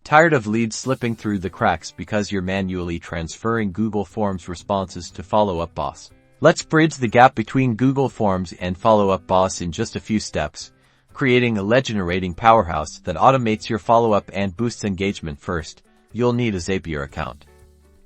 Tired of leads slipping through the cracks because you're manually transferring Google Forms responses to Follow Up Boss? Let's bridge the gap between Google Forms and Follow Up Boss in just a few steps, creating a lead-generating powerhouse that automates your follow-up and boosts engagement. First, you'll need a Zapier account.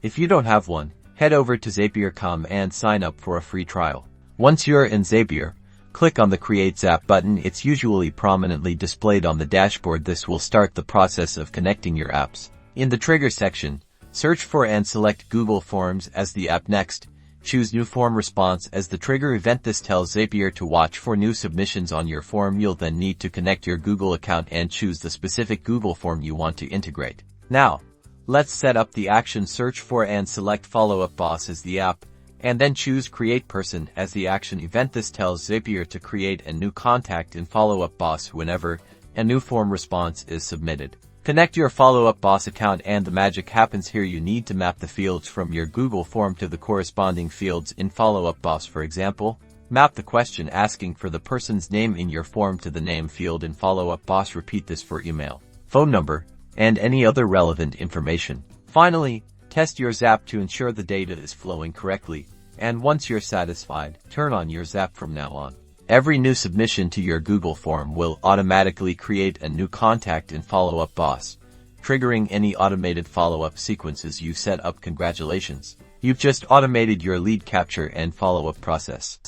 If you don't have one, head over to Zapier.com and sign up for a free trial. Once you're in Zapier, click on the Create Zap button. It's usually prominently displayed on the dashboard. This will start the process of connecting your apps. In the Trigger section, search for and select Google Forms as the app. Next, choose New Form Response as the trigger event. This tells Zapier to watch for new submissions on your form. You'll then need to connect your Google account and choose the specific Google form you want to integrate. Now, let's set up the action. Search for and select Follow Up Boss as the app, and then choose Create Person as the action event. This tells Zapier to create a new contact in Follow Up Boss whenever a new form response is submitted. Connect your Follow Up Boss account and the magic happens here. You need to map the fields from your Google form to the corresponding fields in Follow Up Boss. For example, map the question asking for the person's name in your form to the name field in Follow Up Boss. Repeat this for email, phone number, and any other relevant information. Finally, test your Zap to ensure the data is flowing correctly, and once you're satisfied, turn on your Zap. From now on, every new submission to your Google form will automatically create a new contact in Follow Up Boss, triggering any automated follow-up sequences you set up. Congratulations! You've just automated your lead capture and follow-up process.